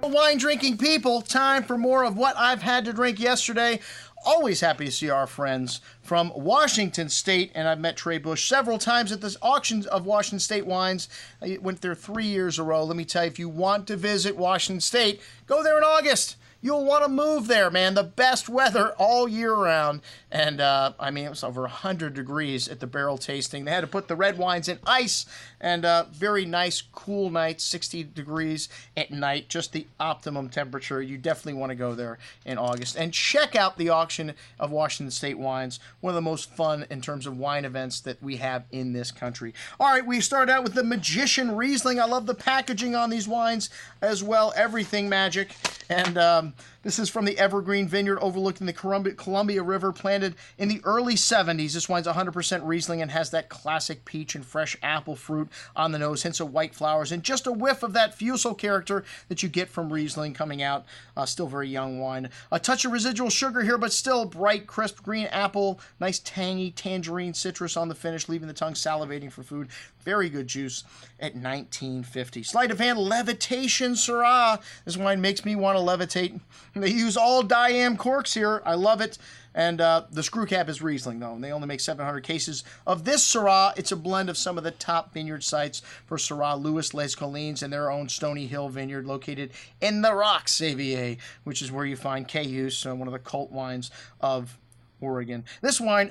Wine drinking people, time for more of what I've had to drink yesterday. Always happy to see our friends from Washington State, and I've met Trey Bush several times at this auction of Washington State wines. I went there 3 years in a row. Let me tell you, if you want to visit Washington State, go there in August. You'll want to move there, man. The best weather all year round. And, I mean, it was over 100 degrees at the barrel tasting. They had to put the red wines in ice, and very nice, cool night, 60 degrees at night, just the optimum temperature. You definitely want to go there in August. And check out the auction of Washington State wines, one of the most fun in terms of wine events that we have in this country. All right, we start out with the Magician Riesling. I love the packaging on these wines as well. Everything magic. And this is from the Evergreen Vineyard overlooking the Columbia River, planted in the early 70s. This wine's 100% Riesling and has that classic peach and fresh apple fruit on the nose, hints of white flowers, and just a whiff of that fusel character that you get from Riesling coming out. Still very young wine. A touch of residual sugar here, but still bright, crisp green apple. Nice tangy tangerine citrus on the finish, leaving the tongue salivating for food. Very good juice at $19.50. Sleight of hand, Levitation Syrah. This wine makes me want to levitate. They use all Diam corks here. I love it. And the screw cap is Riesling, though. And they only make 700 cases of this Syrah. It's a blend of some of the top vineyard sites for Syrah, Louis Les Collines, and their own Stony Hill vineyard located in the Rock Xavier, which is where you find Cayuse, one of the cult wines of Oregon. This wine,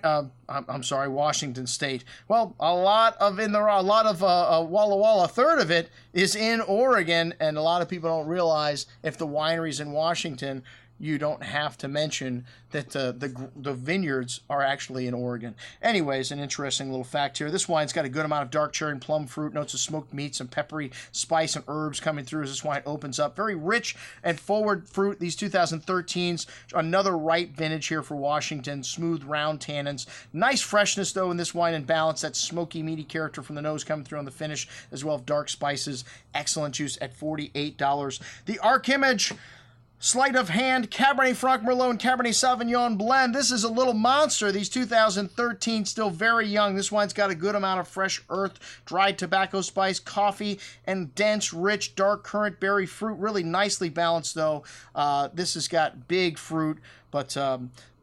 I'm sorry, Washington State. Well, a lot of Walla Walla, a third of it is in Oregon, and a lot of people don't realize if the wineries in Washington, you don't have to mention that the vineyards are actually in Oregon. Anyways, an interesting little fact here. This wine's got a good amount of dark cherry and plum fruit, notes of smoked meat, some peppery spice and herbs coming through as this wine opens up. Very rich and forward fruit. These 2013s, another ripe vintage here for Washington. Smooth, round tannins. Nice freshness, though, in this wine and balance. That smoky, meaty character from the nose coming through on the finish, as well as dark spices. Excellent juice at $48. The Archimage Sleight of hand, Cabernet Franc, Merlot, and Cabernet Sauvignon blend. This is a little monster. These 2013, still very young. This wine's got a good amount of fresh earth, dried tobacco spice, coffee, and dense, rich, dark currant berry fruit. Really nicely balanced, though. This has got big fruit, but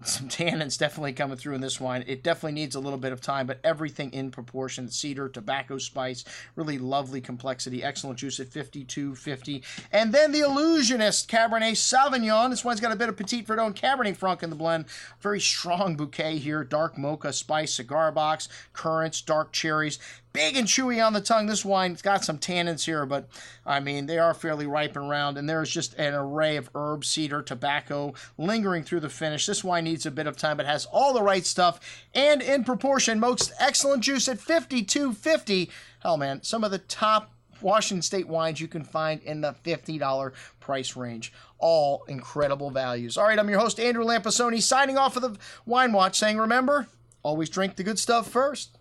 some tannins definitely coming through in this wine. It definitely needs a little bit of time, but everything in proportion. Cedar, tobacco spice, really lovely complexity. Excellent juice at $52.50. And then the Illusionist Cabernet Sauvignon. This one's got a bit of Petit Verdot Cabernet Franc in the blend. Very strong bouquet here. Dark mocha, spice, cigar box, currants, dark cherries. Big and chewy on the tongue. This wine's got some tannins here, but, I mean, they are fairly ripe and round, and there's just an array of herbs, cedar, tobacco lingering through the finish. This wine needs a bit of time, but has all the right stuff, and in proportion. Most excellent juice at $52.50. Hell, man, some of the top Washington State wines you can find in the $50 price range. All incredible values. All right, I'm your host, Andrew Lampasoni, signing off of the Wine Watch, saying, remember, always drink the good stuff first.